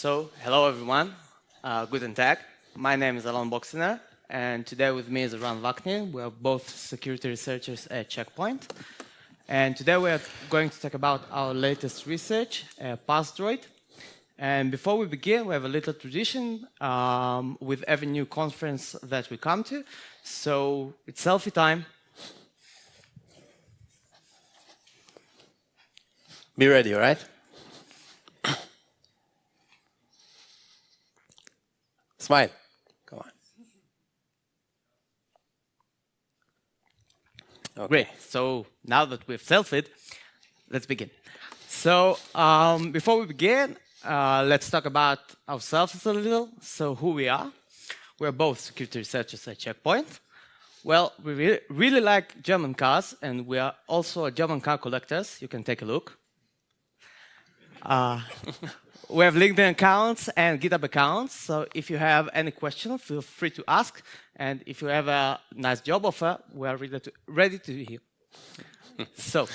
Hello everyone. Guten Tag. My name is Alon Boxiner, and today with me is Eran Vaknin. We are both security researchers at Checkpoint. And today we are going to talk about our latest research, ParseDroid. And before we begin, we have a little tradition with every new conference that we come to. So it's selfie time. Be ready, all right? Smile. Come on. Okay. Great. So now that we've selfied, let's begin. So before we begin, let's talk about ourselves a little. So who we are. We're both security researchers at Checkpoint. Well, we really like German cars, and we are also German car collectors. You can take a look. We have LinkedIn accounts and GitHub accounts, so if you have any questions, feel free to ask. And if you have a nice job offer, we are ready to hear. So,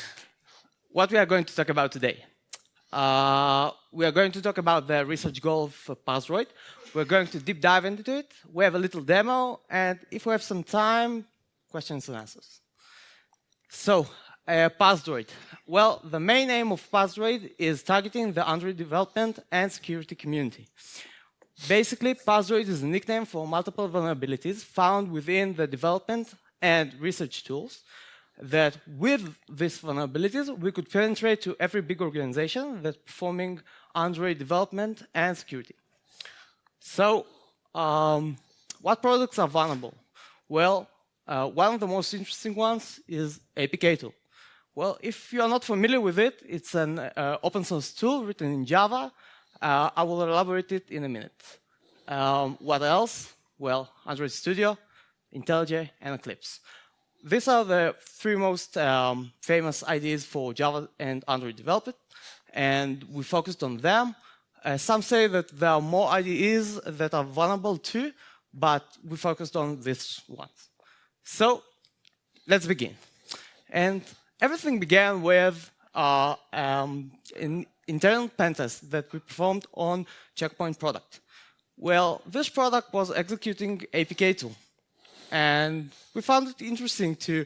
what we are going to talk about today? We are going to talk about the research goal for ParseDroid. We're going to deep dive into it. We have a little demo, and if we have some time, questions and answers. So, ParseDroid. Well, the main aim of ParseDroid is targeting the Android development and security community. Basically, ParseDroid is a nickname for multiple vulnerabilities found within the development and research tools that with these vulnerabilities, we could penetrate to every big organization that's performing Android development and security. So, what products are vulnerable? Well, one of the most interesting ones is APKTool. Well, if you are not familiar with it, it's an open source tool written in Java. I will elaborate it in a minute. What else? Well, Android Studio, IntelliJ, and Eclipse. These are the three most famous IDEs for Java and Android development, and we focused on them. Some say that there are more IDEs that are vulnerable too, but we focused on these ones. So, let's begin. And everything began with an internal pen test that we performed on Checkpoint product. Well, this product was executing APKTool. And we found it interesting to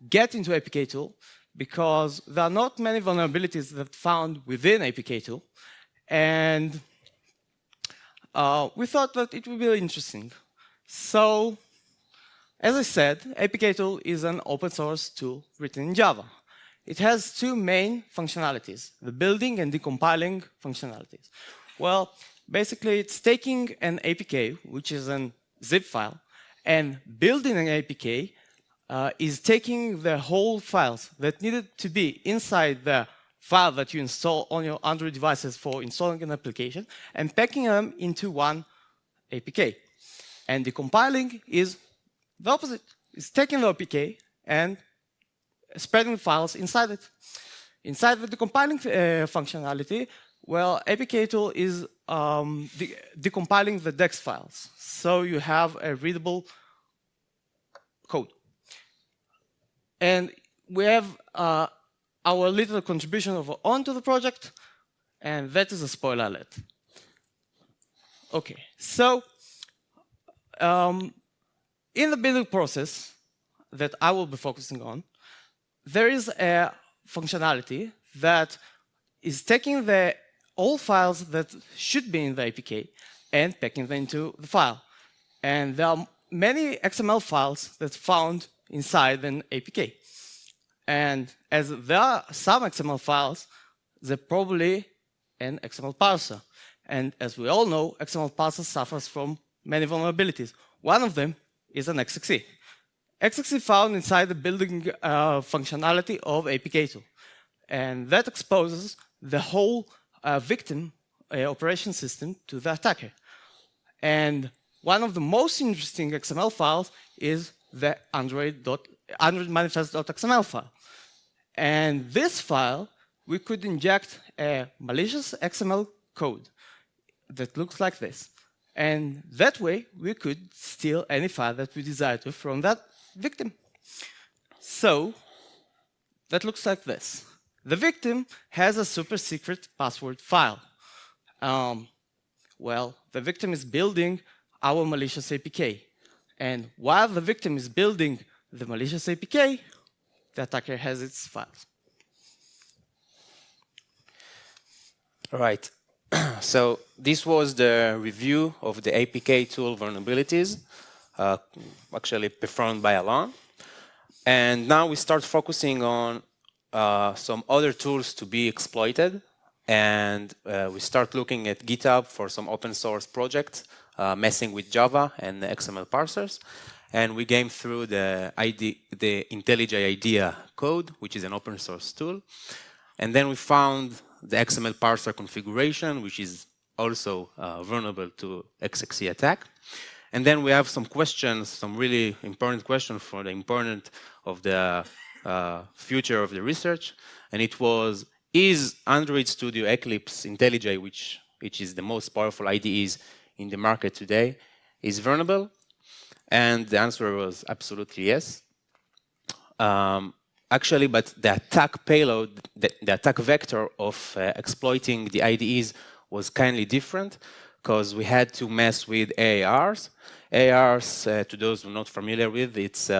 get into APKTool because there are not many vulnerabilities that are found within APKTool. And we thought that it would be interesting. So, as I said, APKTool is an open source tool written in Java. It has two main functionalities, the building and decompiling functionalities. Well, basically, it's taking an APK, which is a zip file, and building an APK is taking the whole files that needed to be inside the file that you install on your Android devices for installing an application and packing them into one APK. And decompiling is the opposite. It's taking the APK and spreading files inside it. Inside the decompiling functionality, well, APKTool is decompiling the DEX files. So you have a readable code. And we have our little contribution onto the project, and that is a spoiler alert. Okay, so in the building process that I will be focusing on, there is a functionality that is taking the all files that should be in the APK and packing them into the file. And there are many XML files that are found inside an APK. And as there are some XML files, they're probably an XML parser. And as we all know, XML parser suffers from many vulnerabilities. One of them is an XXE. XXE found inside the building functionality of APKTool. And that exposes the whole victim operation system to the attacker. And one of the most interesting XML files is the Android manifest.xml file. And this file, we could inject a malicious XML code that looks like this. And that way, we could steal any file that we desire to from that victim. So, that looks like this. The victim has a super secret password file. Well, the victim is building our malicious APK. And while the victim is building the malicious APK, the attacker has its files. All right. So this was the review of the APKTool vulnerabilities, actually performed by Alon. And now we start focusing on some other tools to be exploited. And we start looking at GitHub for some open source projects, messing with Java and the XML parsers. And we came through the IntelliJ IDEA code, which is an open source tool. And then we found the XML parser configuration, which is also vulnerable to XXC attack. And then we have some questions, some really important questions for the important of the future of the research. And it was, is Android Studio Eclipse IntelliJ, which is the most powerful IDEs in the market today, is vulnerable? And the answer was absolutely yes. Actually, but the attack payload, the attack vector of exploiting the IDEs was kindly different, because we had to mess with AARs. AARs, to those who are not familiar with, it's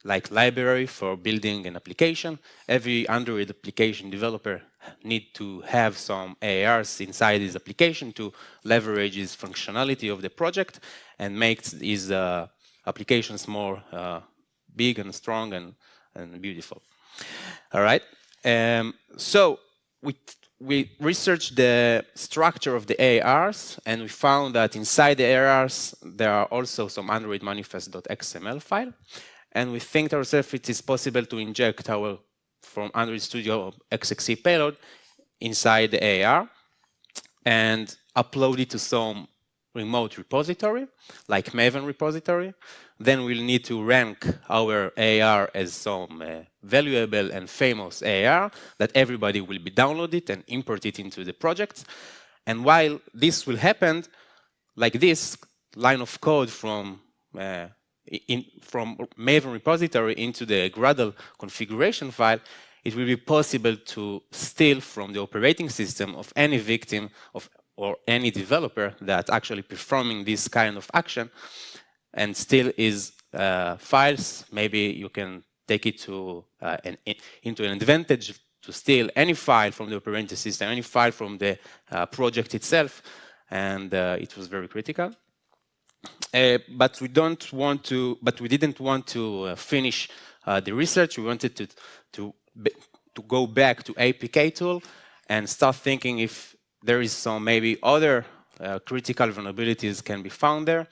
like library for building an application. Every Android application developer need to have some AARs inside his application to leverage his functionality of the project and make his applications more big and strong and beautiful. All right. So we researched the structure of the AARs, and we found that inside the AARs there are also some Android manifest.xml file, and we think to ourselves it is possible to inject our from Android Studio XXC payload inside the AAR and upload it to some remote repository, like Maven repository. Then we'll need to rank our AAR as some valuable and famous AAR that everybody will be downloaded and import it into the project. And while this will happen, like this line of code from Maven repository into the Gradle configuration file, it will be possible to steal from the operating system of any victim or any developer that actually performing this kind of action, and steal his files. Maybe you can take it to into an advantage to steal any file from the operating system, any file from the project itself, and it was very critical. But we didn't want to finish the research. We wanted to go back to APKTool and start thinking if there is some maybe other critical vulnerabilities can be found there.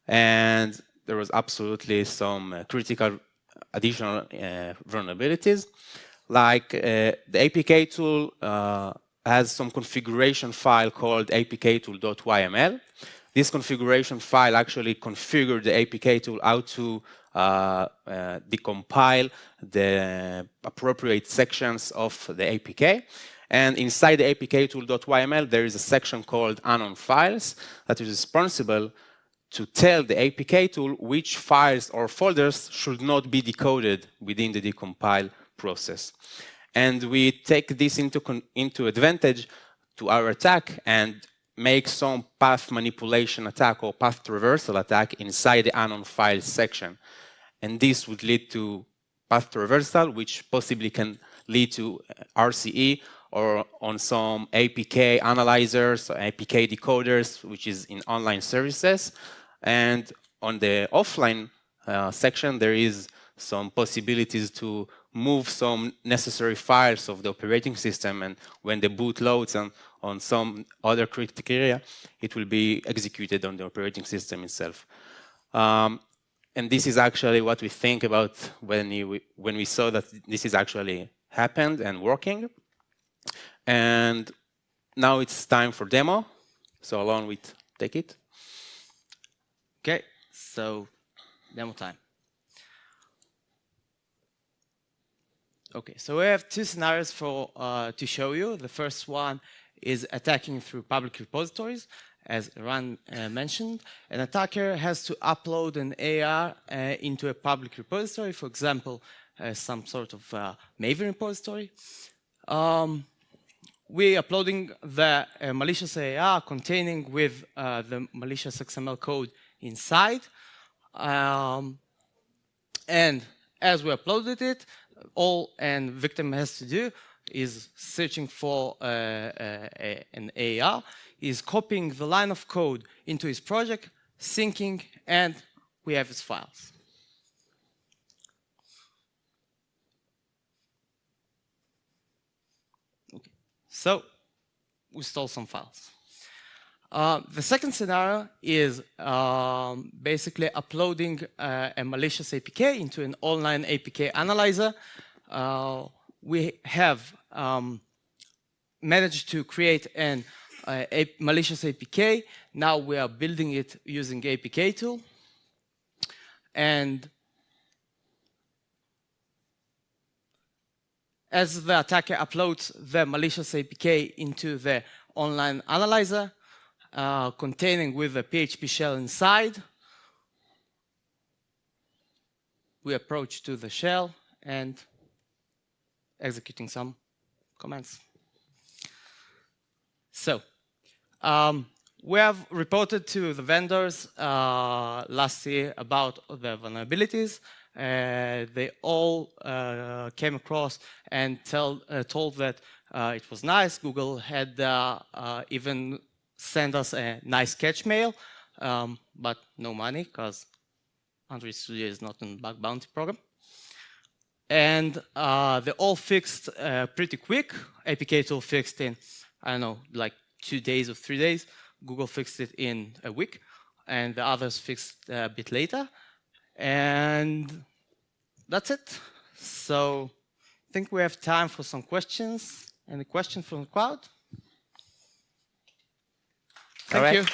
And there was absolutely some critical additional vulnerabilities. Like the APKTool has some configuration file called apktool.yml. This configuration file actually configured the APKTool how to decompile the appropriate sections of the APK. And inside the apktool.yml, there is a section called unknown files that is responsible to tell the APKTool which files or folders should not be decoded within the decompile process. And we take this into advantage to our attack and make some path manipulation attack or path traversal attack inside the unknown files section. And this would lead to path traversal, which possibly can lead to RCE or on some APK analyzers, or APK decoders, which is in online services. And on the offline section, there is some possibilities to move some necessary files of the operating system, and when the boot loads on some other critical area, it will be executed on the operating system itself. And this is actually what we think about when we saw that this is actually happened and working. And now it's time for demo. So Alon, we take it. Okay, so demo time. Okay, so we have two scenarios to show you. The first one is attacking through public repositories. As Eran mentioned, an attacker has to upload an AR into a public repository, for example, some sort of Maven repository. we're uploading the malicious AR containing with the malicious XML code inside. And as we uploaded it, all a victim has to do is searching for an AR, is copying the line of code into his project, syncing, and we have his files. Okay. So we stole some files. The second scenario is basically uploading a malicious APK into an online APK analyzer. We have managed to create a malicious APK. Now we are building it using APKTool. And as the attacker uploads the malicious APK into the online analyzer, containing with a PHP shell inside, we approach to the shell and executing some commands. So we have reported to the vendors last year about the vulnerabilities. They all came across and told that it was nice. Google had even sent us a nice catch mail, but no money because Android Studio is not a bug bounty program. And they all fixed pretty quick. APKTool fixed in, I don't know, like 2 days or 3 days. Google fixed it in a week, and the others fixed a bit later. And that's it. So I think we have time for some questions. Any questions from the crowd? Thank you.